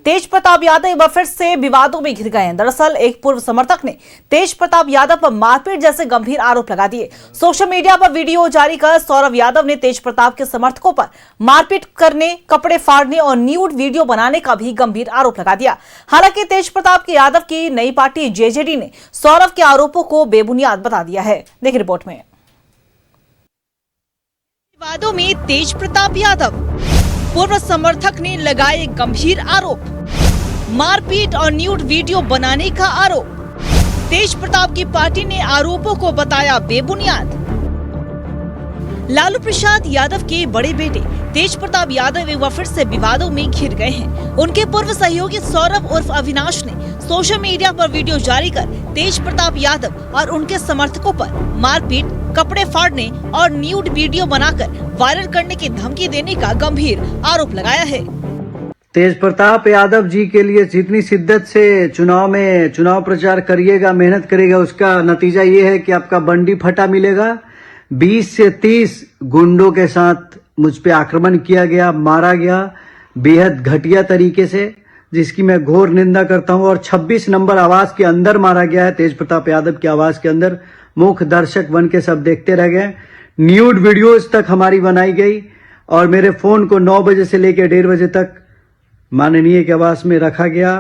तेज प्रताप यादव एक बार फिर से विवादों में घिर गए हैं। दरअसल एक पूर्व समर्थक ने तेज प्रताप यादव पर मारपीट जैसे गंभीर आरोप लगा दिए। सोशल मीडिया पर वीडियो जारी कर सौरभ यादव ने तेज प्रताप के समर्थकों पर मारपीट करने, कपड़े फाड़ने और न्यूड वीडियो बनाने का भी गंभीर आरोप लगा दिया। हालांकि तेज प्रताप यादव की नई पार्टी जेजेडी ने सौरभ के आरोपों को बेबुनियाद बता दिया है। देखिए रिपोर्ट में। विवादों में तेज प्रताप यादव, पूर्व समर्थक ने लगाए गंभीर आरोप, मारपीट और न्यूड वीडियो बनाने का आरोप। तेज प्रताप की पार्टी ने आरोपों को बताया बेबुनियाद। लालू प्रसाद यादव के बड़े बेटे तेज प्रताप यादव एक बार फिर से विवादों में घिर गए हैं। उनके पूर्व सहयोगी सौरभ उर्फ अविनाश ने सोशल मीडिया पर वीडियो जारी कर तेज प्रताप यादव और उनके समर्थकों पर मारपीट, कपड़े फाड़ने और न्यूड वीडियो बनाकर वायरल करने की धमकी देने का गंभीर आरोप लगाया है। तेज प्रताप यादव जी के लिए जितनी शिद्दत से चुनाव प्रचार करिएगा, मेहनत करेगा, उसका नतीजा ये है कि आपका बंडी फटा मिलेगा। 20 से 30 गुंडों के साथ मुझ पे आक्रमण किया गया, मारा गया बेहद घटिया तरीके से, जिसकी मैं घोर निंदा करता हूं। और 26 नंबर आवास के अंदर मारा गया है, तेज प्रताप यादव की आवास के अंदर। मुख्य दर्शक बन के सब देखते रह गए। न्यूड वीडियोस तक हमारी बनाई गई और मेरे फोन को 9 बजे से लेकर 1:30 बजे तक माननीय के आवास में रखा गया।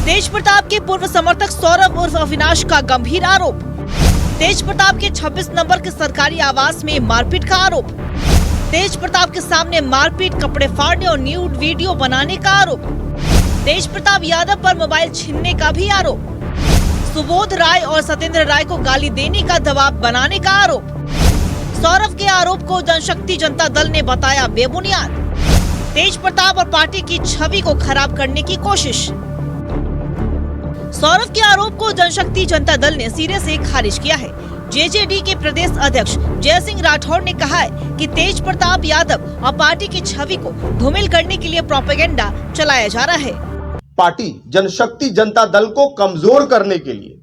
तेज प्रताप के पूर्व समर्थक सौरभ उर्फ अविनाश का गंभीर आरोप। तेज प्रताप के 26 नंबर के सरकारी आवास में मारपीट का आरोप। तेज प्रताप के सामने मारपीट, कपड़े फाड़ने और न्यूड वीडियो बनाने का आरोप। तेज प्रताप यादव पर मोबाइल छीनने का भी आरोप। सुबोध राय और सत्येंद्र राय को गाली देने का दबाव बनाने का आरोप। सौरभ के आरोप को जनशक्ति जनता दल ने बताया बेबुनियाद। तेज प्रताप और पार्टी की छवि को खराब करने की कोशिश। सौरभ के आरोप को जनशक्ति जनता दल ने सिरे से खारिज किया है। जेजेडी के प्रदेश अध्यक्ष जय सिंह राठौर ने कहा है कि तेज प्रताप यादव और पार्टी की छवि को धूमिल करने के लिए प्रोपेगेंडा चलाया जा रहा है। पार्टी जनशक्ति जनता दल को कमजोर करने के लिए,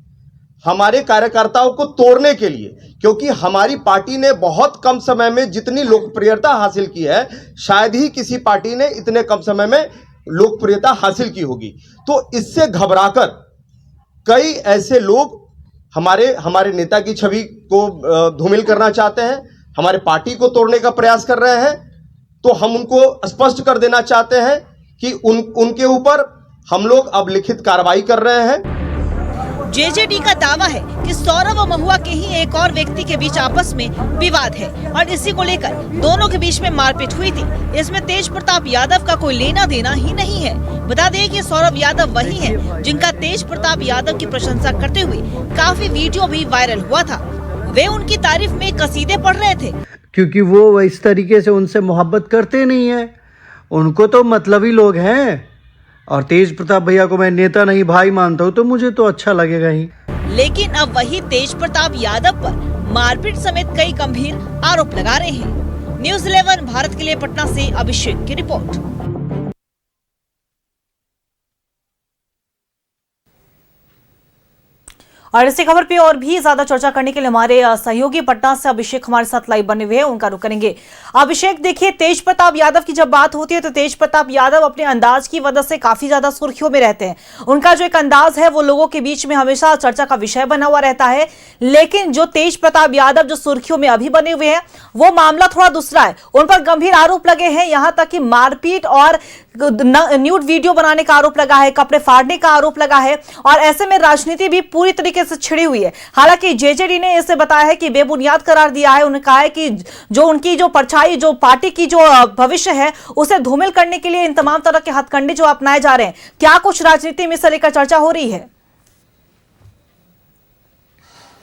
हमारे कार्यकर्ताओं को तोड़ने के लिए, क्योंकि हमारी पार्टी ने बहुत कम समय में जितनी लोकप्रियता हासिल की है, शायद ही किसी पार्टी ने इतने कम समय में लोकप्रियता हासिल की होगी। तो इससे घबराकर कई ऐसे लोग हमारे नेता की छवि को धूमिल करना चाहते हैं, हमारे पार्टी को तोड़ने का प्रयास कर रहे हैं। तो हम उनको स्पष्ट कर देना चाहते हैं कि उनके ऊपर हम लोग अब लिखित कार्रवाई कर रहे हैं। जेजेडी का दावा है कि सौरभ और महुआ के ही एक और व्यक्ति के बीच आपस में विवाद है और इसी को लेकर दोनों के बीच में मारपीट हुई थी। इसमें तेज प्रताप यादव का कोई लेना देना ही नहीं है। बता दें कि सौरभ यादव वही है जिनका तेज प्रताप यादव की प्रशंसा करते हुए काफी वीडियो भी वायरल हुआ था। वे उनकी तारीफ में कसीदे पढ़ रहे थे, क्योंकि वो इस तरीके से उनसे मोहब्बत करते नहीं है। उनको तो मतलबी लोग हैं। और तेज प्रताप भैया को मैं नेता नहीं भाई मानता हूँ, तो मुझे तो अच्छा लगेगा ही। लेकिन अब वही तेज प्रताप यादव पर मारपीट समेत कई गंभीर आरोप लगा रहे हैं। न्यूज़ 11 भारत के लिए पटना से अभिषेक की रिपोर्ट। और इसी खबर पे और भी ज्यादा चर्चा करने के लिए हमारे सहयोगी पटना से अभिषेक हमारे साथ लाइव बने हुए हैं, उनका रुख करेंगे। अभिषेक, देखिए तेज प्रताप यादव की जब बात होती है तो तेज प्रताप यादव अपने अंदाज की वजह से काफी ज्यादा सुर्खियों में रहते हैं। उनका जो एक अंदाज है वो लोगों के बीच में हमेशा चर्चा का विषय बना हुआ रहता है। लेकिन जो तेज प्रताप यादव जो सुर्खियों में अभी बने हुए हैं वो मामला थोड़ा दूसरा है। उन पर गंभीर आरोप लगे हैं, यहाँ तक कि मारपीट और न्यूड वीडियो बनाने का आरोप लगा है, कपड़े फाड़ने का आरोप लगा है और ऐसे में राजनीति भी पूरी तरीके से छिड़ी हुई है। हालांकि जेजेडी ने इसे बताया है कि बेबुनियाद करार दिया है। उन्होंने कहा है कि जो उनकी जो परछाई, जो पार्टी की जो भविष्य है उसे धूमिल करने के लिए इन तमाम तरह के हथकंडे जो अपनाए जा रहे हैं। क्या कुछ राजनीति में इसे लेकर चर्चा हो रही है?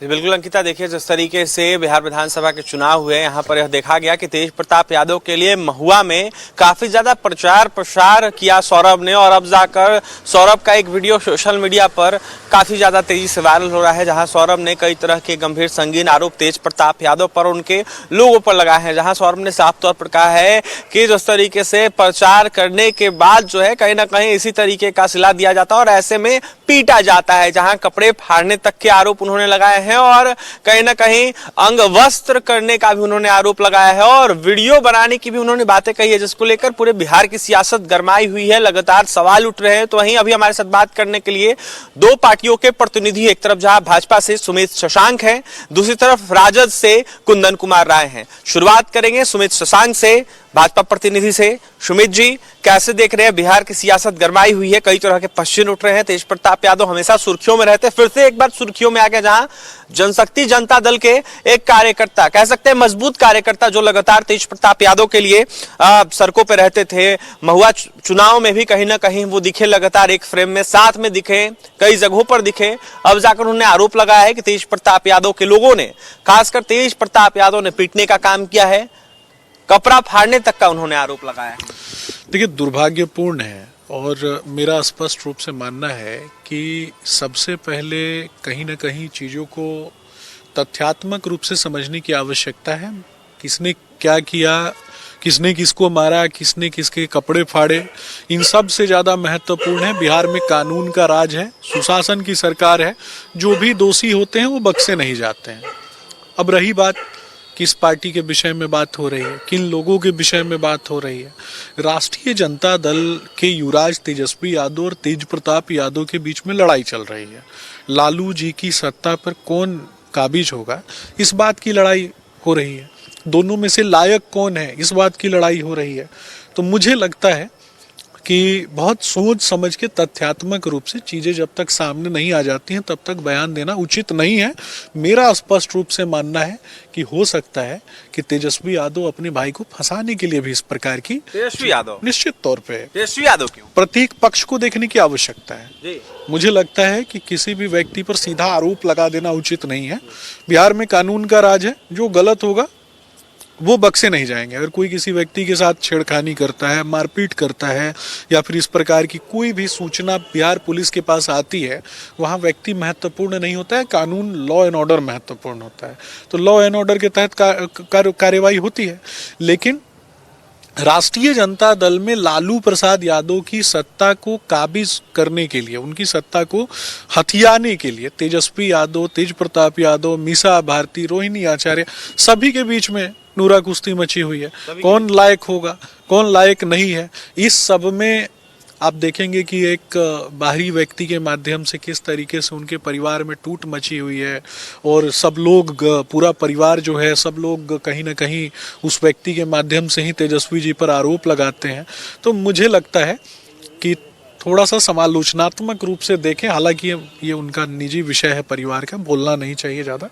बिल्कुल अंकिता, देखिए जिस तरीके से बिहार विधानसभा के चुनाव हुए, यहाँ पर यह देखा गया कि तेज प्रताप यादव के लिए महुआ में काफी ज्यादा प्रचार प्रसार किया सौरभ ने। और अब जाकर सौरभ का एक वीडियो सोशल मीडिया पर काफी ज्यादा तेजी से वायरल हो रहा है, जहां सौरभ ने कई तरह के गंभीर संगीन आरोप तेज प्रताप यादव पर उनके लोगों पर लगाए हैं। जहां सौरभ ने साफ तौर पर कहा है कि जिस तरीके से प्रचार करने के बाद जो है कहीं ना कहीं इसी तरीके का सिला दिया जाता है और ऐसे में पीटा जाता है, जहां कपड़े फाड़ने तक के आरोप उन्होंने लगाए हैं। हैं और कहीं ना कहीं अंग वस्त्र करने का भी उन्होंने आरोप लगाया है और वीडियो बनाने की भी उन्होंने बातें कही है, जिसको लेकर पूरे बिहार की सियासत गरमाई हुई है, लगातार सवाल उठ रहे हैं। तो वहीं अभी हमारे साथ बात करने के लिए दो पार्टियों के प्रतिनिधि, एक तरफ जहां भाजपा से सुमित शशांक हैं, दूसरी तरफ राजद से कुंदन कुमार राय हैं। शुरुआत करेंगे सुमित शशांक से, भाजपा प्रतिनिधि से। सुमित जी, कैसे देख रहे हैं? बिहार की सियासत गरमाई हुई है, कई तरह के प्रश्न उठ रहे हैं। तेज प्रताप यादव हमेशा सुर्खियों में रहते हैं, फिर से एक बार सुर्खियों में आ गए, जहां जनशक्ति जनता दल के एक कार्यकर्ता, कह सकते हैं मजबूत कार्यकर्ता, जो लगातार तेज प्रताप यादव के लिए सड़कों पर रहते थे, महुआ चुनाव में भी कहीं ना कहीं वो दिखे, लगातार एक फ्रेम में साथ में दिखे, कई जगहों पर दिखे। अब जाकर उन्होंने आरोप लगाया है कि तेज प्रताप यादव के लोगों ने, खासकर तेज प्रताप यादव ने पीटने का काम किया है, कपड़ा फाड़ने तक का उन्होंने आरोप लगाया है। देखिए, दुर्भाग्यपूर्ण है और मेरा स्पष्ट रूप से मानना है कि सबसे पहले कहीं ना कहीं चीज़ों को तथ्यात्मक रूप से समझने की आवश्यकता है। किसने क्या किया, किसने किसको मारा, किसने किसके कपड़े फाड़े, इन सब से ज़्यादा महत्वपूर्ण है बिहार में कानून का राज है, सुशासन की सरकार है। जो भी दोषी होते हैं वो बख्शे नहीं जाते हैं। अब रही बात किस पार्टी के विषय में बात हो रही है, किन लोगों के विषय में बात हो रही है, राष्ट्रीय जनता दल के युवराज तेजस्वी यादव और तेज प्रताप यादव के बीच में लड़ाई चल रही है। लालू जी की सत्ता पर कौन काबिज होगा, इस बात की लड़ाई हो रही है। दोनों में से लायक कौन है, इस बात की लड़ाई हो रही है। तो मुझे लगता है कि बहुत सोच समझ के तथ्यात्मक रूप से चीज़ें जब तक सामने नहीं आ जाती हैं तब तक बयान देना उचित नहीं है। मेरा स्पष्ट रूप से मानना है कि हो सकता है कि तेजस्वी यादव अपने भाई को फंसाने के लिए भी इस प्रकार की, तेजस्वी यादव निश्चित तौर पे, तेजस्वी यादव क्यों, प्रत्येक पक्ष को देखने की आवश्यकता है जी। मुझे लगता है कि किसी भी व्यक्ति पर सीधा आरोप लगा देना उचित नहीं है। बिहार में कानून का राज है, जो गलत होगा वो बख्शे नहीं जाएंगे। अगर कोई किसी व्यक्ति के साथ छेड़खानी करता है, मारपीट करता है या फिर इस प्रकार की कोई भी सूचना बिहार पुलिस के पास आती है, वहाँ व्यक्ति महत्वपूर्ण नहीं होता है, कानून, लॉ एंड ऑर्डर महत्वपूर्ण होता है। तो लॉ एंड ऑर्डर के तहत कार्यवाही होती है। लेकिन राष्ट्रीय जनता दल में लालू प्रसाद यादव की सत्ता को काबिज करने के लिए, उनकी सत्ता को हथियाने के लिए तेजस्वी यादव, तेज प्रताप यादव, मीसा भारती, रोहिणी आचार्य, सभी के बीच में नूरा कुश्ती मची हुई है। कौन लायक होगा, कौन लायक नहीं है, इस सब में आप देखेंगे कि एक बाहरी व्यक्ति के माध्यम से किस तरीके से उनके परिवार में टूट मची हुई है और सब लोग, पूरा परिवार जो है, सब लोग कहीं ना कहीं उस व्यक्ति के माध्यम से ही तेजस्वी जी पर आरोप लगाते हैं। तो मुझे लगता है कि थोड़ा सा समालोचनात्मक रूप से देखें। हालांकि ये उनका निजी विषय है, परिवार का, बोलना नहीं चाहिए ज़्यादा।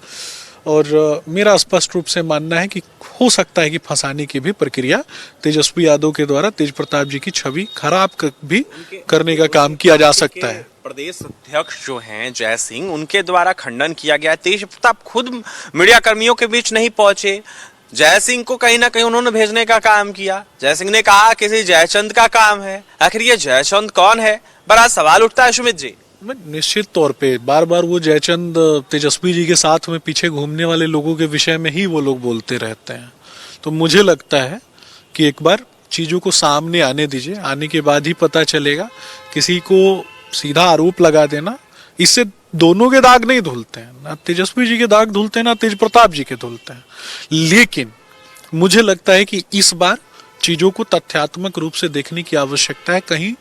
और मेरा स्पष्ट रूप से मानना है कि हो सकता है कि फंसाने की भी प्रक्रिया तेजस्वी यादव के द्वारा तेज प्रताप जी की छवि खराब भी करने का काम किया जा सकता है। प्रदेश अध्यक्ष जो हैं जय सिंह, उनके द्वारा खंडन किया गया। तेज प्रताप खुद मीडिया कर्मियों के बीच नहीं पहुंचे, जय सिंह को कहीं ना कहीं उन्होंने भेजने का काम किया। जय सिंह ने कहा किसी जयचंद का काम है। आखिर ये जयचंद कौन है, बड़ा सवाल उठता है सुमित जी। निश्चित तौर पे बार बार वो जयचंद, तेजस्वी जी के साथ में पीछे घूमने वाले लोगों के विषय में ही वो लोग बोलते रहते हैं। तो मुझे लगता है कि एक बार चीज़ों को सामने आने दीजिए, आने के बाद ही पता चलेगा। किसी को सीधा आरोप लगा देना, इससे दोनों के दाग नहीं धुलते हैं, ना तेजस्वी जी के दाग धुलते हैं, ना तेज प्रताप जी के धुलते हैं। लेकिन मुझे लगता है कि इस बार चीज़ों को तथ्यात्मक रूप से देखने की आवश्यकता है। कहीं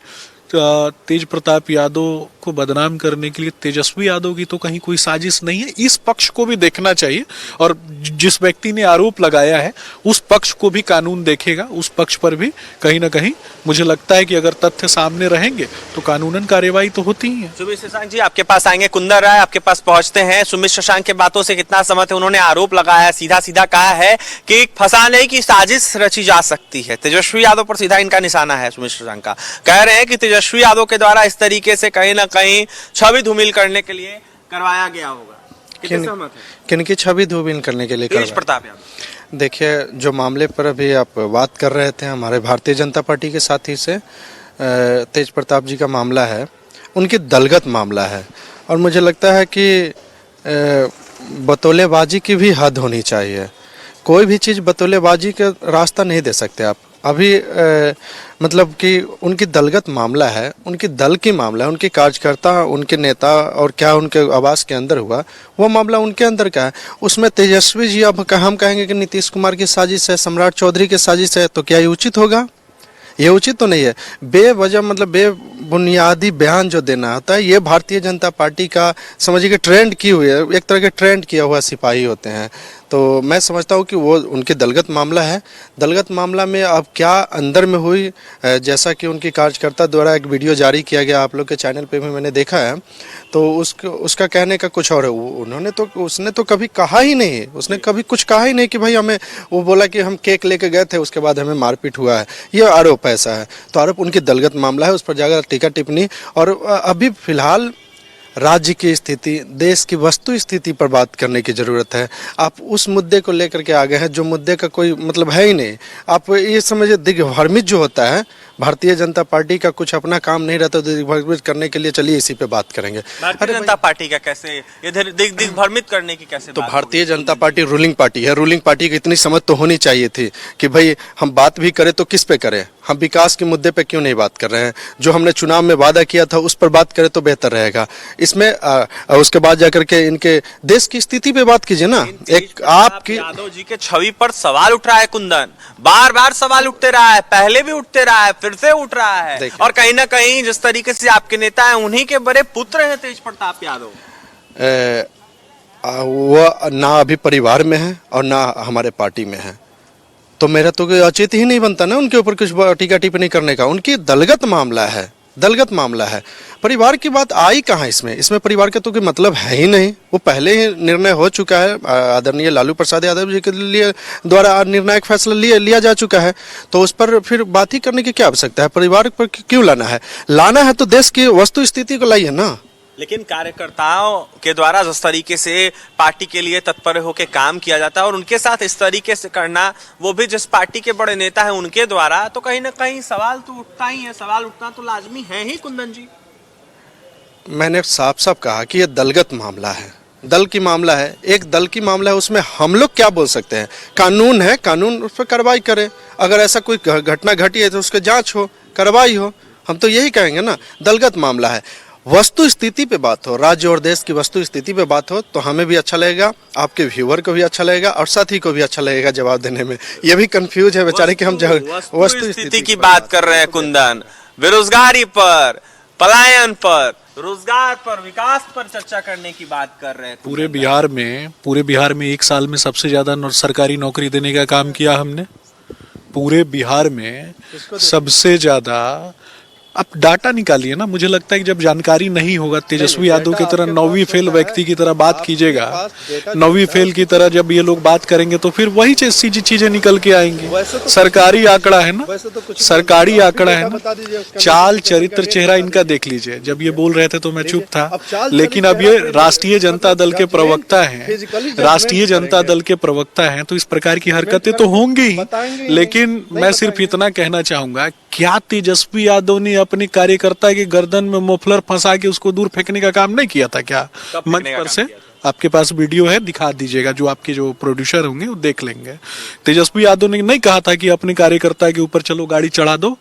तेज प्रताप यादव को बदनाम करने के लिए तेजस्वी यादव की तो कहीं कोई साजिश नहीं है। इस पक्ष को भी देखना चाहिए और जिस व्यक्ति ने आरोप लगाया है उस पक्ष को भी कानून देखेगा। उस पक्ष पर भी कहीं ना कहीं मुझे लगता है कि अगर तथ्य सामने रहेंगे तो कानूनन कार्यवाही तो होती ही है। सुमित शशांक जी, आपके पास आएंगे, कुंदन राय आपके पास पहुंचते हैं। सुमित शशांक के बातों से कितना सहमत है? उन्होंने आरोप लगाया है, सीधा सीधा कहा है कि फंसाने की साजिश रची जा सकती है। तेजस्वी यादव पर सीधा इनका निशाना है। सुमित शशांक का कह रहे हैं कि तेजस्वी यादव के द्वारा इस तरीके से कहीं ना कहीं छवि धूमिल करने के लिए करवाया गया होगा। किनकी छवि धूमिल करने के लिए? तेज प्रताप यादव। देखिए, जो मामले पर अभी आप बात कर रहे थे, हमारे भारतीय जनता पार्टी के साथी से तेज प्रताप जी का मामला है, उनकी दलगत मामला है और मुझे लगता है कि बतौलेबाजी की भी हद होनी चाहिए। कोई भी चीज़ बतौलेबाजी का रास्ता नहीं दे सकते आप। अभी मतलब कि उनकी दलगत मामला है, उनकी दल की मामला है, उनके कार्यकर्ता, उनके नेता और क्या उनके आवास के अंदर हुआ वो मामला उनके अंदर का है। उसमें तेजस्वी जी अब हम कहेंगे कि नीतीश कुमार की साजिश है, सम्राट चौधरी की साजिश है, तो क्या ये उचित होगा? ये उचित तो नहीं है। बेवजह मतलब बेबुनियादी बयान जो देना होता है, ये भारतीय जनता पार्टी का समझिए कि ट्रेंड की हुई है, एक तरह के ट्रेंड किया हुआ सिपाही होते हैं। तो मैं समझता हूँ कि वो उनके दलगत मामला है। दलगत मामला में अब क्या अंदर में हुई, जैसा कि उनकी कार्यकर्ता द्वारा एक वीडियो जारी किया गया, आप लोग के चैनल पे भी मैंने देखा है, तो उसका कहने का कुछ और है। उसने तो कभी कहा ही नहीं, उसने कभी कुछ कहा ही नहीं कि भाई हमें, वो बोला कि हम केक लेके गए थे उसके बाद हमें मारपीट हुआ है, ये आरोप ऐसा है। तो आरोप उनकी दलगत मामला है, उस पर जाकर टीका टिप्पणी। और अभी फिलहाल राज्य की स्थिति, देश की वस्तु स्थिति पर बात करने की ज़रूरत है। आप उस मुद्दे को लेकर के आ गए हैं जो मुद्दे का कोई मतलब है ही नहीं। आप ये समझिए दिग्भ्रमित जो होता है, भारतीय जनता पार्टी का कुछ अपना काम नहीं रहता, तो दिग्भ्रमित करने के लिए चलिए इसी पे बात करेंगे। भारतीय जनता पार्टी का कैसे इधर दिग्भ्रमित करने की कैसे तो बात Bharatiya Janata party ruling party है, रूलिंग पार्टी की इतनी समझ तो होनी चाहिए थी कि भाई हम बात भी करें तो किस पे करें, हम विकास के मुद्दे पे क्यों नहीं बात कर रहे हैं, जो हमने चुनाव में वादा किया था उस पर बात करें तो बेहतर रहेगा। इसमें उसके बाद जाकर के इनके देश की स्थिति पे बात कीजिए ना। एक आपकी यादव जी के छवि पर सवाल उठ रहा है कुंदन, बार बार सवाल उठते रहा है, पहले भी उठते रहा है, फिर से उठ रहा है। और कहीं ना कहीं जिस तरीके से आपके नेता हैं, उन्हीं के बड़े पुत्र हैं तेज प्रताप यादव। वो ना अभी परिवार में है और ना हमारे पार्टी में है, तो मेरा तो कोई औचित्य ही नहीं बनता ना उनके ऊपर कुछ टीका टिप्पणी करने का। उनकी दलगत मामला है, दलगत मामला है। परिवार की बात आई कहाँ इसमें परिवार का तो कोई मतलब है ही नहीं। वो पहले ही निर्णय हो चुका है, आदरणीय लालू प्रसाद यादव जी के लिए द्वारा निर्णायक फैसला लिया जा चुका है, तो उस पर फिर बात ही करने की क्या आवश्यकता है? परिवार पर क्यों लाना है? लाना है तो देश की वस्तु स्थिति को लाइए ना। लेकिन कार्यकर्ताओं के द्वारा जिस तरीके से पार्टी के लिए तत्पर होकर काम किया जाता है और उनके साथ इस तरीके से करना, वो भी जिस पार्टी के बड़े नेता हैं उनके द्वारा, तो कहीं ना कहीं सवाल तो उठता ही है। सवाल उठना तो लाजमी है ही कुंदन जी। मैंने साफ साफ कहा कि ये दलगत मामला है, दल की मामला है, एक दल की मामला है। उसमें हम लोग क्या बोल सकते हैं? कानून है, कानून उस पर कार्रवाई करे। अगर ऐसा कोई घटना घटी है तो उसके जांच हो, कार्रवाई हो, हम तो यही कहेंगे ना। दलगत मामला है, वस्तु स्थिति पे बात हो, राज्य और देश की वस्तु स्थिति पे बात हो, तो हमें भी अच्छा लगेगा, आपके व्यूअर को भी अच्छा लगेगा और साथी को भी अच्छा लगेगा जवाब देने में। ये भी कंफ्यूज है बेचारे कि हम वस्तु स्थिति की बात कर रहे हैं कुंदन। बेरोजगारी पर, पलायन पर, रोजगार पर, विकास पर चर्चा करने की बात कर रहे हैं। पूरे बिहार में एक साल में सबसे ज्यादा सरकारी नौकरी देने का काम किया हमने। पूरे बिहार में सबसे ज्यादा, अब डाटा निकालिए ना। मुझे लगता है कि जब जानकारी नहीं होगा, तेजस्वी यादव की तरह 9वीं फेल व्यक्ति की तरह बात कीजिएगा, 9वीं फेल की तरह जब ये लोग बात करेंगे तो फिर वही चीजें निकल के आएंगी। सरकारी आंकड़ा है ना, सरकारी आंकड़ा है ना। चाल चरित्र चेहरा इनका देख लीजिए। जब ये बोल रहे थे तो मैं चुप था, लेकिन अब ये राष्ट्रीय जनता दल के प्रवक्ता हैं, राष्ट्रीय जनता दल के प्रवक्ता हैं, तो इस प्रकार की हरकतें तो होंगी ही। लेकिन मैं सिर्फ इतना कहना चाहूंगा, क्या तेजस्वी यादव ने अपने कार्यकर्ता के गर्दन में मोफलर फंसा के उसको दूर फेंकने का काम नहीं किया था क्या? मंच पर से आपके पास वीडियो है, दिखा दीजिएगा, जो आपके जो प्रोड्यूसर होंगे वो देख लेंगे। तेजस्वी यादव ने नहीं कहा था कि अपने कार्यकर्ता के ऊपर चलो गाड़ी चढ़ा दो,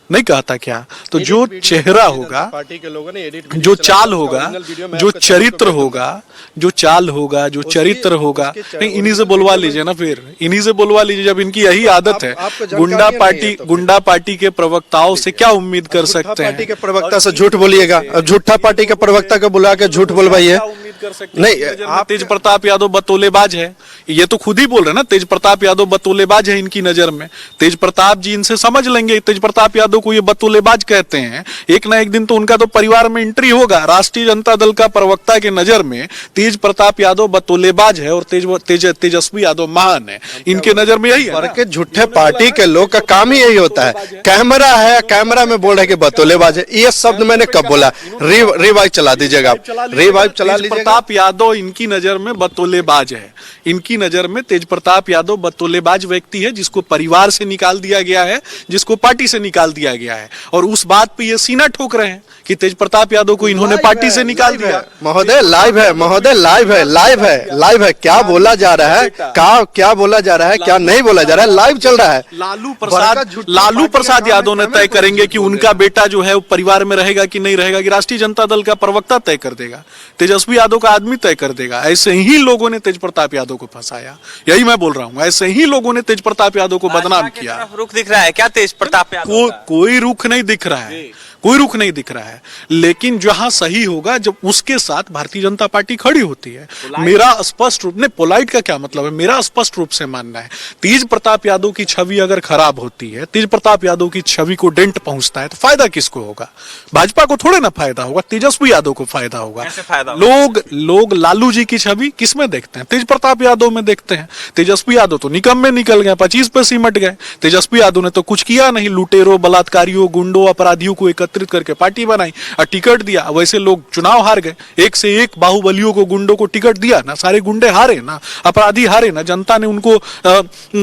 नहीं कहा था क्या? तो जो चेहरा होगा, पार्टी के लोगों ने जो चाल होगा, जो चरित्र होगा, जो चाल होगा, जो चरित्र होगा, नहीं इन्हीं से बुलवा लीजिए ना, फिर इन्हीं से बुलवा लीजिए। जब इनकी यही आदत है, गुंडा पार्टी के प्रवक्ताओं से क्या उम्मीद कर सकते हैं? पार्टी के प्रवक्ता से झूठ बोलिएगा, झूठा पार्टी के प्रवक्ता को बुला के झूठ बोलवाइए। नहीं, आप तेज प्रताप यादव बतौलेबाज है, ये तो खुद ही बोल रहे ना। तेज प्रताप यादव बतौलेबाज है इनकी नजर में। तेज प्रताप जी इनसे समझ लेंगे, तेज प्रताप यादव को ये बतौलेबाज कहते हैं। एक ना एक दिन तो उनका तो परिवार में एंट्री होगा। राष्ट्रीय जनता दल का प्रवक्ता के नजर में तेज प्रताप यादव बतौलेबाज है और तेजस्वी यादव महान है। इनके नजर में यही है। झूठे पार्टी के लोग का काम ही यही होता है। कैमरा है, कैमरा में बोल रहे कि बतौलेबाज है। ये शब्द मैंने कब बोला? रिवाइव चला दीजिएगा, रिवाइव चला लीजिएगा। प्रताप यादव इनकी नजर में बतौलेबाज है। इनकी नजर में तेज प्रताप यादव बतौलेबाज व्यक्ति है, जिसको परिवार से निकाल दिया गया है, जिसको पार्टी से निकाल दिया गया है, और उस बात पे ये सीना ठोक रहे हैं कि तेज प्रताप यादव को इन्होंने पार्टी से निकाल दिया। महोदय लाइव है, महोदय लाइव है, लाइव है, लाइव है। क्या बोला जा रहा है, क्या बोला जा रहा है, क्या नहीं बोला जा रहा है, लाइव चल रहा है। लालू प्रसाद यादव ने तय करेंगे कि उनका बेटा जो है वो परिवार में रहेगा कि नहीं रहेगा, कि राष्ट्रीय जनता दल का प्रवक्ता तय कर देगा, तेजस्वी यादव का आदमी तय कर देगा। ऐसे ही लोगों ने तेज प्रताप यादव को फंसाया, यही मैं बोल रहा हूँ। ऐसे ही लोगों ने तेज प्रताप यादव को बदनाम किया। रुख दिख रहा है क्या तेज प्रताप यादव का? कोई रुख नहीं दिख रहा है, कोई रुख नहीं दिख रहा है। लेकिन जहां सही होगा, जब उसके साथ भारतीय जनता पार्टी खड़ी होती है। मेरा स्पष्ट रूप में, पोलाइट का क्या मतलब है, मेरा स्पष्ट रूप से मानना है, तेज प्रताप यादव की छवि अगर खराब होती है, तेज प्रताप यादव की छवि को डेंट पहुंचता है, तो फायदा किसको होगा? भाजपा को थोड़े ना फायदा होगा, तेजस्वी यादव को फायदा होगा। कैसे फायदा होगा? लोग लालू जी की छवि किसमें देखते हैं? तेज प्रताप यादव में देखते हैं। तेजस्वी यादव तो निकम्मे निकल गए, 25 पे सिमट गए। तेजस्वी यादव ने तो कुछ किया नहीं, लुटेरों, बलात्कारियों, गुंडों, अपराधियों को एकत्रित करके पार्टी बनाई और टिकट दिया। वैसे लोग चुनाव हार गए, एक से एक बाहुबलियों को, गुंडों को टिकट दिया ना, सारे गुंडे हारे ना, अपराधी हारे ना, जनता ने उनको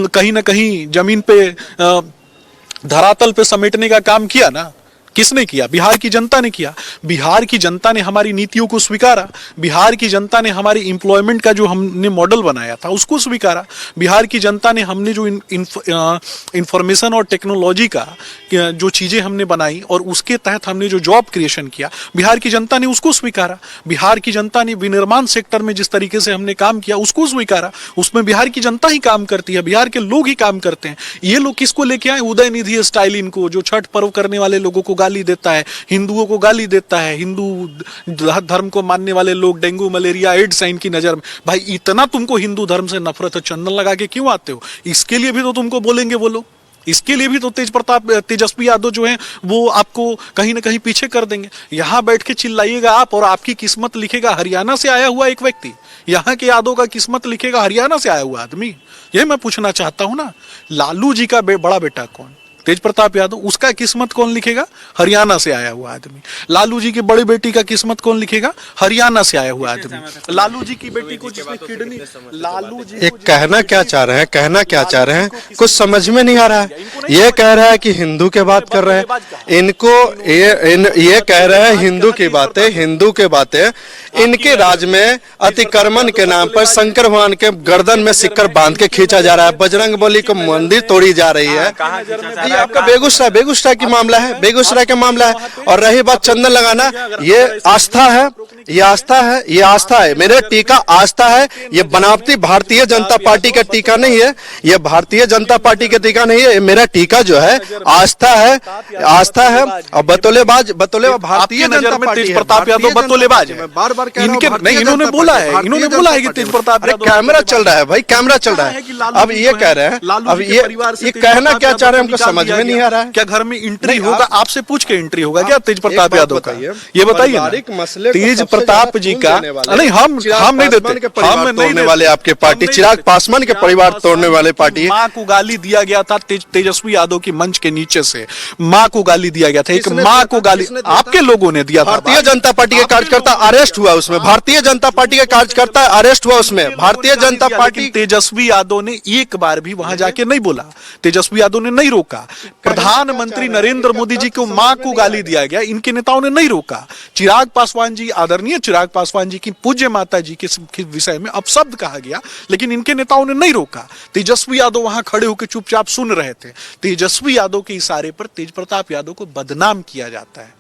कहीं ना कहीं जमीन पे धरातल पे समेटने का काम किया ना। किसने किया? बिहार की जनता ने किया। बिहार की जनता ने हमारी नीतियों को स्वीकारा। बिहार की जनता ने हमारी एम्प्लॉयमेंट का जो हमने मॉडल बनाया था उसको स्वीकारा। बिहार की जनता ने हमने जो इंफॉर्मेशन और टेक्नोलॉजी का जो चीजें हमने बनाई और उसके तहत हमने जो जॉब क्रिएशन किया, बिहार की जनता ने उसको स्वीकारा। बिहार की जनता ने विनिर्माण सेक्टर में जिस तरीके से हमने काम किया उसको स्वीकारा। उसमें बिहार की जनता ही काम करती है, बिहार के लोग ही काम करते हैं। ये लोग किसको लेके आए? उदयनिधि स्टालिन को, जो छठ पर्व करने वाले लोगों को गाली देता है, हिंदुओं को गाली देता है, हिंदू धर्म को मानने वाले लोग डेंगू, मलेरिया, एड्स हैं इनकी नजर में। भाई इतना तुमको हिंदू धर्म से नफरत है, चंदन लगा के क्यों आते हो? इसके लिए भी तो तुमको बोलेंगे वो लोग, इसके लिए भी तो तेजस्वी यादव जो है वो आपको कहीं ना कहीं पीछे कर देंगे। यहां बैठ के चिल्लाइएगा आप और आपकी किस्मत लिखेगा हरियाणा से आया हुआ एक व्यक्ति, यहां के यादव का किस्मत लिखेगा हरियाणा से आया हुआ आदमी। यह मैं पूछना चाहता हूं ना, लालू जी का बड़ा बेटा कौन? तेज प्रताप यादव, उसका किस्मत कौन लिखेगा? हरियाणा से आया हुआ आदमी। लालू जी की बड़ी बेटी का किस्मत कौन लिखेगा? हरियाणा से आया हुआ आदमी। लालू जी की बेटी को जिसने किडनी, लालू जी ये कहना क्या चाह रहे हैं, कहना क्या चाह रहे हैं, कुछ समझ में नहीं आ रहा है। ये कह रहा है कि हिंदू के बात कर रहे हैं, इनको ये कह रहे हैं हिंदू की बातें, हिंदू के बातें। इनके राज में अतिक्रमण के नाम पर शंकर भगवान के गर्दन में सिक्कर बांध के खींचा जा रहा है, बजरंगबली को मंदिर तोड़ी जा रही है। आपका बेगूसराय की मामला है, बेगूसराय का मामला है। और रही बात चंदन लगाना, ये आस्था है, ये आस्था है, ये आस्था है। मेरे टीका आस्था है, ये बनावटी भारतीय जनता पार्टी का टीका नहीं है, ये भारतीय जनता पार्टी का टीका नहीं है। मेरा टीका जो है आस्था है, आस्था है। और बतौलेबाज भारतीय जनता पार्टी, तेज प्रताप यादव बतौलेबाज है। बार-बार इनके नहीं, इन्होंने बोला है, इन्होंने बोला है कि तेज प्रताप यादव, कैमरा चल रहा है भाई, कैमरा चल रहा है। अब ये कह रहे हैं, अब ये कहना क्या चाह रहे हैं, हमको समझ में नहीं आ रहा है। क्या घर में एंट्री होगा? आपसे पूछ के एंट्री होगा क्या तेज प्रताप यादव का? ये बताइए। तेज प्रताप जी का नहीं, हम नहीं देते, हम नहीं देने वाले आपके पार्टी, चिराग पासवान के परिवार तोड़ने वाले पार्टी। माँ को गाली दिया गया था तेजस्वी यादव की मंच के नीचे से, माँ को गाली दिया गया था, एक माँ को गाली आपके लोगों ने दिया था। भारतीय जनता पार्टी के कार्यकर्ता अरेस्ट हुआ उसमें, भारतीय जनता पार्टी के कार्यकर्ता अरेस्ट हुआ उसमें, भारतीय जनता पार्टी। तेजस्वी यादव ने एक बार भी वहां जाके नहीं बोला, तेजस्वी यादव ने नहीं रोका। प्रधानमंत्री नरेंद्र मोदी जी को मां को गाली दिया गया, इनके नेताओं ने नहीं रोका। चिराग पासवान जी, आदरणीय चिराग पासवान जी की पूज्य माता जी के विषय में अपशब्द कहा गया, लेकिन इनके नेताओं ने नहीं रोका। तेजस्वी यादव वहां खड़े होकर चुपचाप सुन रहे थे। तेजस्वी यादव के इशारे पर तेज प्रताप यादव को बदनाम किया जाता है।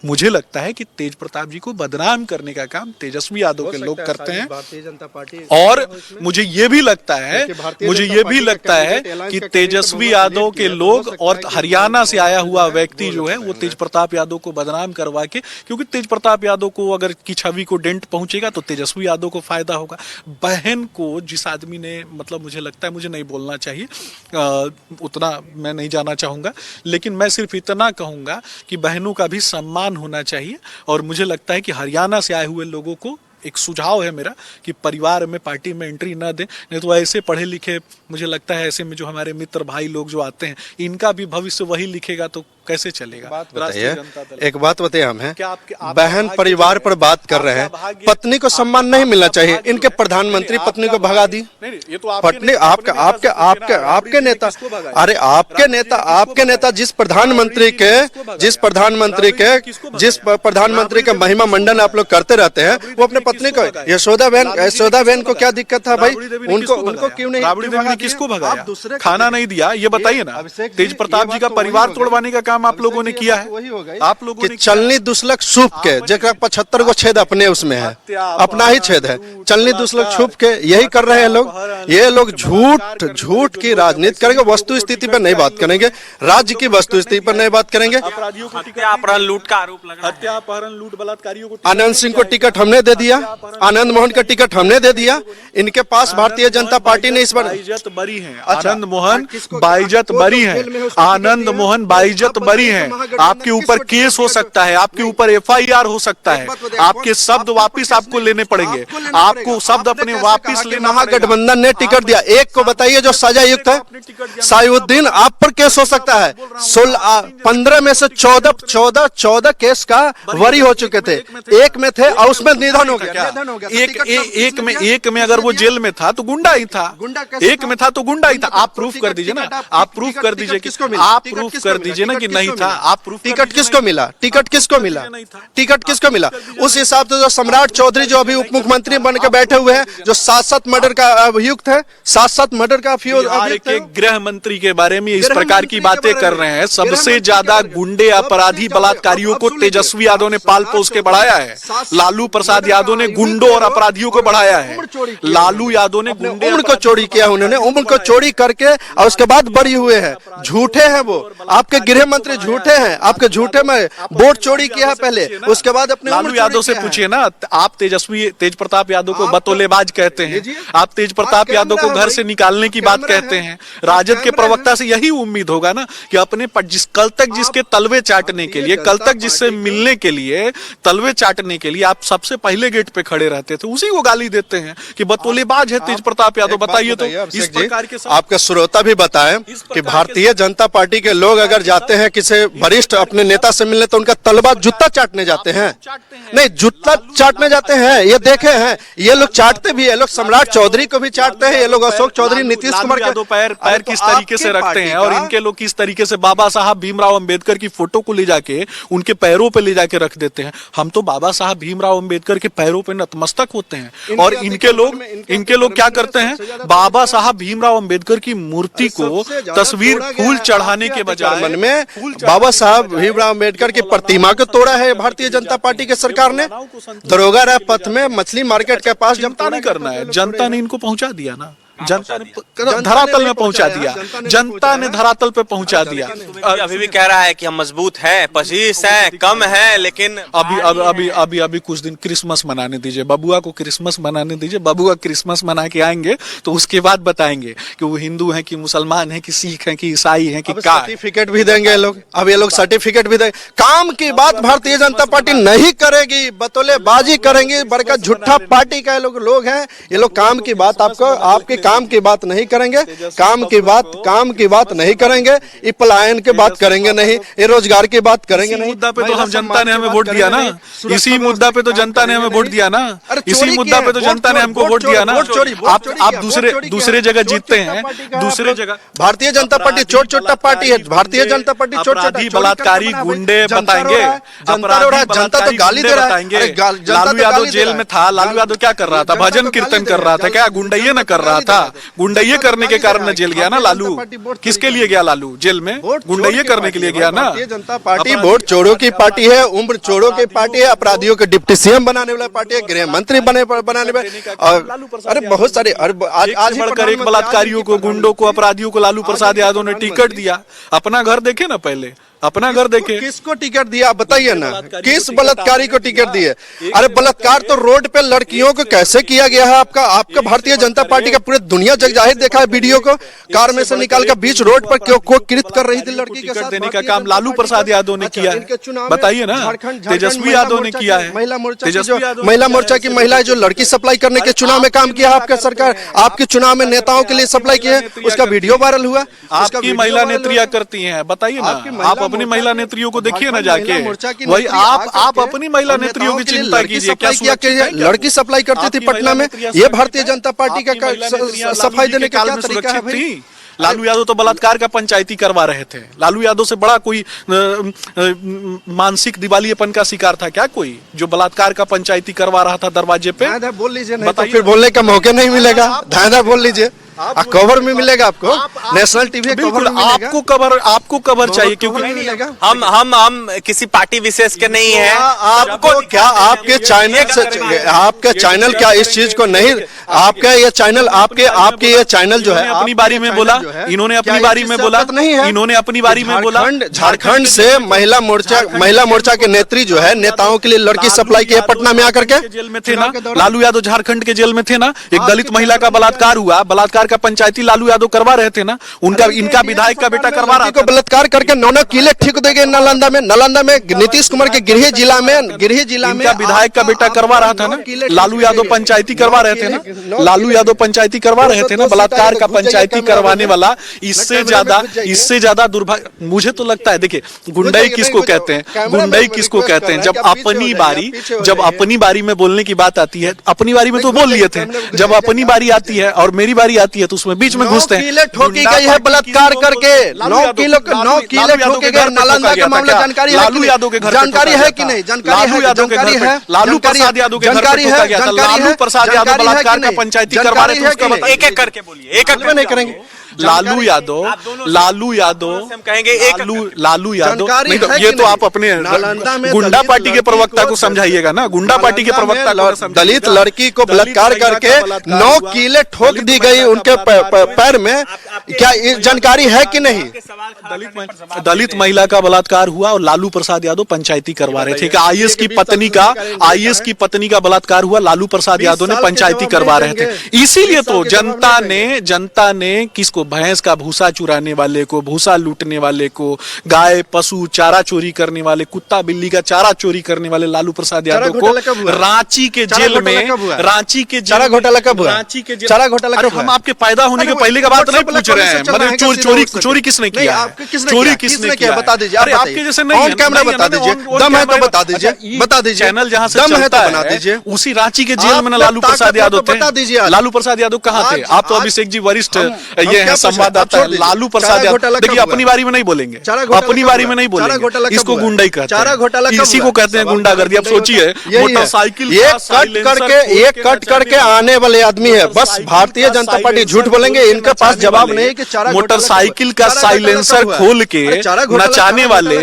मुझे लगता है कि तेज प्रताप जी को बदनाम करने का काम तेजस्वी यादव के लोग करते हैं। भारतीय जनता पार्टी, और मुझे ये भी लगता है कि तेजस्वी यादव के लोग और हरियाणा से आया हुआ व्यक्ति जो है वो तेज प्रताप यादव को बदनाम करवा के, क्योंकि तेज प्रताप यादव को अगर की छवि को डेंट पहुंचेगा तो तेजस्वी यादव को फायदा होगा। बहन को जिस आदमी ने, मतलब मुझे लगता है, मुझे नहीं बोलना चाहिए, उतना मैं नहीं जाना चाहूंगा, लेकिन मैं सिर्फ इतना कहूंगा कि बहनों का भी सम्मान होना चाहिए। और मुझे लगता है कि हरियाणा से आए हुए लोगों को एक सुझाव है मेरा कि परिवार में, पार्टी में एंट्री ना दें, नहीं तो ऐसे पढ़े लिखे, मुझे लगता है ऐसे में जो हमारे मित्र भाई लोग जो आते हैं, इनका भी भविष्य वही लिखेगा, तो कैसे चलेगा? बात राष्ट्रीय बताइए, जनता दल एक बात बताइए, हम हैं क्या आपका बहन भाग्य परिवार पर बात कर रहे हैं, भाग्य- पत्नी को सम्मान नहीं मिलना चाहिए। इनके प्रधानमंत्री पत्नी को भगा दी, नहीं, ये तो आपके पत्नी नेता- आपके अपने नेता आपके से पूछिए आपके ना, आपके राबड़ी देवी नेता, किसको भगाए? अरे आपके नेता जिस प्रधानमंत्री के महिमा मंडन आप लोग करते रहते हैं, वो अपने पत्नी को, यशोदा बहन को क्या दिक्कत था भाई? उनको क्यों नहीं राबड़ी देवी भगा ने दिया? किसको आप भगाया? दूसरे खाना नहीं दिया, ये बताइए ना। अभिषेक जी, तेज प्रताप ये जी का बात तो परिवार वही हो तोड़वाने का काम आप लोगों ने किया वही हो है। गई। आप लोगों कि ने किया है। चलनी दुसलक छुप के, जगह 75 को छेद अपने उसमें है, अपना ही छेद है। चलनी दुसलक छुप के यही कर रहे हैं लोग। ये लोग झूठ की राजनीति करेंगे, वस्तु स्थिति पर नहीं बात करेंगे, राज्य की वस्तु स्थिति पर नहीं बात करेंगे। अपराधियों को हत्या अपहरण लूट का आरोप लगा है। हत्या अपहरण लूट बलात्कारियों को आनंद सिंह को टिकट हमने दे दिया, आनंद मोहन का टिकट हमने दे दिया। इनके पास भारतीय जनता पार्टी ने इस बार बाइज्जत बरी हैं। अच्छा, आनंद मोहन किसको- बाइज्जत वो बरी तो हैं। जेल में है, उसको आनंद टिकट मोहन दिया। बाइज्जत बरी हैं। महागठबंधन आपके ऊपर किसको केस हो टिकट सकता है, आपके ऊपर FIR हो सकता है, बात बताइए, आपके शब्द वापिस आपको लेने पड़ेंगे, आपको शब्द अपने वापिस लेना पड़ेगा। महागठबंधन ने टिकट दिया। एक को बताइए जो सजा युक्त है, साइउद्दीन आप पर केस हो सकता है। 15 में से 14 केस का वरी हो चुके थे, एक में थे और उसमें निधन हो गया। एक में अगर वो जेल में था तो गुंडा ही था, गुंडा कैसे एक में था तो गुंडा ही था। आप प्रूफ कर दीजिए ना, आप प्रूफ कर दीजिए कि आप प्रूफ कर दीजिए ना कि नहीं था। आप प्रूफ टिकट किसको मिला? टिकट किसको मिला? टिकट किसको मिला? उस हिसाब से जो सम्राट चौधरी जो अभी उप मुख्यमंत्री बन के बैठे हुए हैं, जो 7 मर्डर का अभियुक्त है, 7 मर्डर का बिहार अभियुक्त के है। गृह मंत्री के बारे में इस गृह प्रकार मंत्री की के बातें बारे कर में। रहे हैं। गृह सबसे मंत्री ज्यादा के बारे में। गुंडे, अपराधी, सबसे ज्यादा- बलात्कारियों को अब सुन लीजिए। तेजस्वी यादव ने पाल पोस के बढ़ाया है। लालू प्रसाद यादव ने गुंडों और अपराधियों को बढ़ाया है। लालू यादव ने गुंडे उम्र को चोरी किया, उन्होंने उम्र को चोरी करके और उसके बाद बरी हुए हैं। झूठे हैं वो, आपके गृह मंत्री झूठे हैं। आपके झूठे में वोट चोरी किया है पहले, उसके बाद अपने लालू यादव से पूछिए ना। आप तेज प्रताप यादव को बतौलेबाज कहते हैं, आप तेज प्रताप यादव को घर से निकालने की बात कहते हैं। राजद के प्रवक्ता से यही उम्मीद होगा ना कि अपने कल तक जिसके तलवे चाटने के लिए, कल तक जिससे मिलने के लिए, तलवे चाटने के लिए आप सबसे पहले गेट पे खड़े रहते थे, उसी को गाली देते हैं कि बतौलेबाज है तेज प्रताप यादव। बताइए तो इस प्रकार के आपके श्रोता भी बताएं कि भारतीय जनता पार्टी के लोग अगर जाते हैं किसी वरिष्ठ अपने नेता से मिलने तो उनका तलवा जूता चाटने जाते हैं, नहीं जूता चाटने जाते हैं। ये देखे हैं, ये लोग चाटते भी है, लोग सम्राट चौधरी को भी चाटते हैं, ये लोग अशोक चौधरी, नीतीश कुमार यादव पैर किस तरीके से रखते हैं और इनके लोग किस तरीके से बाबा साहब भीमराव अंबेडकर की फोटो को ले जाके उनके पैरों पे ले जाके रख देते हैं। हम तो बाबा साहब भीमराव अंबेडकर के पैरों पे नतमस्तक होते हैं और इनके लोग क्या करते हैं? बाबा साहब भीमराव अंबेडकर की मूर्ति को तस्वीर फूल चढ़ाने के बजाय मन में बाबा साहब भीमराव अंबेडकर की प्रतिमा को तोड़ा है भारतीय जनता पार्टी की सरकार ने। दरोगा राय पथ में मछली मार्केट के पास जब जनता नहीं करना है, जनता ने इनको पहुंचा दिया ना, जनता ने धरातल में पहुंचा दिया, जनता ने धरातल पे पहुंचा दिया। अभी भी कह रहा है कि हम मजबूत हैं, 25 हैं, कम हैं, लेकिन अभी कुछ दिन क्रिसमस मनाने दीजिए, बबुआ को क्रिसमस मनाने दीजिए। बबुआ क्रिसमस मना के आएंगे तो उसके बाद बताएंगे कि वो हिंदू हैं कि मुसलमान हैं कि सिख हैं कि ईसाई हैं कि क्या। सर्टिफिकेट भी देंगे ये लोग, अब ये लोग सर्टिफिकेट भी देंगे। काम की बात भारतीय जनता पार्टी नहीं करेगी, बतौलेबाजी करेंगे। बड़का झूठा पार्टी का लोग हैं ये लोग। काम की बात आपके काम की बात नहीं करेंगे, काम की बात नहीं करेंगे। ये पलायन की बात करेंगे नहीं, ये रोजगार की बात करेंगे नहीं। मुद्दा पे तो हम जनता ने हमें वोट दिया ना, इसी मुद्दा पे तो जनता ने हमें वोट दिया ना, इसी मुद्दा पे तो जनता ने हमको वोट दिया ना। आप दूसरे जगह जीतते हैं, दूसरे जगह। भारतीय जनता पार्टी चोट चोटा पार्टी है, भारतीय जनता पार्टी चोट अपराधी, बलात्कारी, गुंडे बताएंगे, जनता तो गाली दे रहा है। लालू यादव जेल में था, लालू यादव क्या कर रहा था? भजन कीर्तन कर रहा था क्या? गुंडैये न कर रहा था? गुंडैये करने के कारण जेल गया ना लालू। किसके लिए गया लालू जेल में? गुंडैये करने के लिए गया ना। भारतीय जनता पार्टी वोट चोरों की पार्टी है, उम्र चोरों की पार्टी है, अपराधियों के डिप्टी CM बनाने वाला पार्टी है, गृह मंत्री बनाने वाले। अरे बहुत सारे आज बढ़कर एक बलात्कारियों को, गुंडों को, अपराधियों को लालू प्रसाद यादव ने टिकट दिया। अपना घर देखे ना, पहले अपना घर देखे। किसको टिकट दिया बताइए ना, किस बलात्कारी को टिकट दिए? अरे बलात्कार तो रोड पे लड़कियों को कैसे किया गया है आपका भारतीय जनता पार्टी का पूरी दुनिया जग जाहिर देखा है वीडियो को। कार में से निकाल कर बीच रोड पर क्यों कृत कर रही थी लड़की के साथ। देने का काम लालू प्रसाद यादव ने किया है, बताइए ना। तेजस्वी यादव ने किया है, महिला मोर्चा की महिलाएं जो लड़की सप्लाई करने के चुनाव में काम किया आपका सरकार, आपके चुनाव में नेताओं के लिए सप्लाई किया, उसका वीडियो वायरल हुआ। आपकी महिला नेत्रियां करती हैं, बताइए ना। आप अपनी महिला नेत्रियों को देखिए ना झारखंड जाके, महिला मोर्चा की वही नेत्री आप आकर अपनी महिला और नेत्रियों की नेताओं के लिए चिंता लड़की कीजिए। क्या सप्लाई किया सुरक्षित है क्या? लड़की सप्लाई करती थी आपकी पटना महिला में, नेत्रियां ये सुरक्षित भारतीय है? जनता पार्टी आपकी महिला नेत्रियां का सफाई लालू जी देने के का काल क्या में तरीका है सुरक्षित भाई? थी? लालू यादव तो बलात्कार का पंचायती करवा रहे थे। लालू यादव से बड़ा कोई मानसिक दिवालियेपन का शिकार था क्या कोई, जो बलात्कार का पंचायती करवा रहा था दरवाजे पे? धांधा बोल लीजिए, नहीं तो बताइए। फिर बोलने का मौका नहीं मिलेगा। धांधा बोल लीजिए, कवर में मिलेगा आपको, नेशनल टीवी कवर बिल्कुल, में मिलेगा। आपको कवर चाहिए, क्योंकि मिलेगा। हम किसी पार्टी विशेष के नहीं है। आपको क्या आपके चैनल से, आपके चैनल क्या इस चीज को नहीं, आपका ये चैनल, आपके ये चैनल जो है अपनी बारी में बोला, इन्होंने अपनी बारी में बोला, इन्होंने अपनी बारी में बोला। झारखंड से महिला मोर्चा के नेत्री जो है, नेताओं के लिए लड़की सप्लाई किया पटना में आकर के। जेल में थे ना लालू यादव, झारखंड के जेल में थे ना। एक दलित महिला का बलात्कार हुआ, बलात्कार का पंचायती लालू यादव करवा रहे थे ना। इनका विधायक का बेटा करवा रहा था। बलात्कार करके 9 किले ठीक दे गए नालंदा में नीतीश कुमार के गृह जिला में इनका विधायक का बेटा करवा रहा था ना। लालू यादव पंचायती करवा रहे थे ना। लालू यादव पंचायती करवा रहे थे ना। बलात्कार का पंचायती करवाने वाला इससे ज्यादा दुर्भाग्य मुझे तो लगता है। देखिए, गुंडाई किसको कहते हैं? गुंडाई किसको कहते हैं? जब अपनी बारी में बोलने की बात आती है, अपनी बारी में तो बोल लिए थे। जब अपनी बारी आती है और मेरी बारी आती है तो उसमें बीच में घुसते हैं। 9 किले ठोकी गई है बलात्कार करके, 9 किले ठोके गए। नालंदा का मामला जानकारी है? लालू यादव के घर जानकारी है कि नहीं? लालू यादव के घर पे, लालू प्रसाद यादव के घर पे ठोका गया था। लालू प्रसाद यादव बलात्कार का पंचायती करवा रहे थे, उसका बताइए। एक-एक करके बोलिए, एक-एक नहीं करेंगे। लालू यादव हम कहेंगे लालू यादव नहीं तो है ये कि तो नहीं? आप अपने नालंदा में गुंडा दलित पार्टी के लड़की प्रवक्ता को को समझाइएगा ना। गुंडा पार्टी के प्रवक्ता को दलित लड़की को बलात्कार करके 9 किले ठोक दी गई उनके पैर में, क्या ये जानकारी है कि नहीं? दलित महिला का बलात्कार हुआ और लालू प्रसाद यादव पंचायती करवा रहे थे कि आईएएस की पत्नी का बलात्कार हुआ, लालू प्रसाद यादव ने पंचायती करवा रहे थे। इसीलिए तो जनता ने किसको, भैंस का भूसा चुराने वाले को, भूसा लूटने वाले को, गाय पशु चारा चोरी करने वाले, कुत्ता बिल्ली का चारा चोरी करने वाले लालू प्रसाद यादव को रांची के जेल में, चारा घोटाला कब हुआ? रांची के जेल, चारा घोटाला कब हुआ? हम आपके पैदा होने के पहले का बात नहीं पूछ रहे हैं। मतलब चोरी किसने किया है? चोरी किसने किया? बता दीजिए। अरे आपके जैसे नहीं है, कैमरा बता दीजिए, दम है तो बता दीजिए, बता दीजिए। चैनल जहां से दम है चलता तो बना है, दीजिए। उसी रांची के जेल में ना लालू प्रसाद यादव थे। बता दीजिए। लालू प्रसाद यादव कहाँ थे? आप तो अभिषेक जी वरिष्ठ ये है, संवाददाता है। लालू प्रसाद यादव, देखिए अपनी बारी में नहीं बोलेंगे, अपनी बारी में नहीं बोलेंगे, इसको गुंडाई कहते हैं, इसी को कहते हैं गुंडागर्दी। अब सोचिए, मोटरसाइकिल एक कट करके आने वाले आदमी है, बस भारतीय जनता पार्टी झूठ बोलेंगे, इनके पास जवाब नहीं कि चारा मोटरसाइकिल का साइलेंसर खोल के नचाने वाले,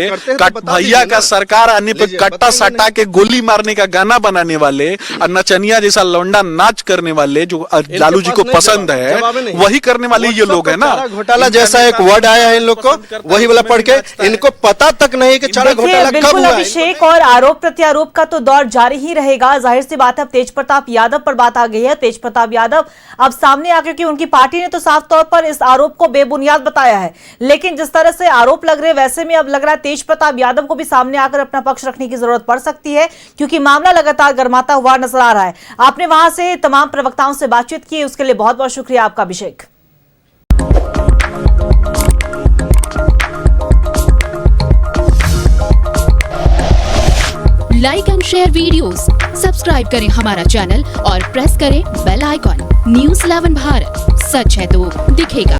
भैया का सरकार आने पे कट्टा सटा के गोली मारने का गाना बनाने वाले और नचनिया जैसा लौंडा नाच करने वाले जो लालू जी को पसंद है, वही करने वाले ये लोग है ना। घोटाला जैसा एक वर्ड आया है इन लोग को, वही वाला पढ़ के इनको पता तक नहीं कि चारा घोटाला कब बिल्कुल हुआ। अभिषेक, और आरोप प्रत्यारोप का तो दौर जारी ही रहेगा। जाहिर सी बात है, अब तेज प्रताप यादव पर बात आ गई है। तेज प्रताप यादव अब सामने आकर के उनकी पार्टी ने तो साफ तौर पर इस आरोप को बेबुनियाद बताया है, लेकिन जिस तरह से आरोप लग रहे हैं वैसे में अब लग रहा है तेज प्रताप यादव को भी सामने आकर अपना पक्ष रखने की जरूरत पड़ सकती है, क्योंकि मामला लगातार गर्माता हुआ नजर आ रहा है। आपने वहां से तमाम प्रवक्ताओं से बातचीत की, उसके लिए बहुत बहुत शुक्रिया आपका Abhishek. Like and share videos, subscribe करें हमारा चैनल और प्रेस करें बेल आइकॉन। न्यूज़ 11 भारत, सच है तो दिखेगा।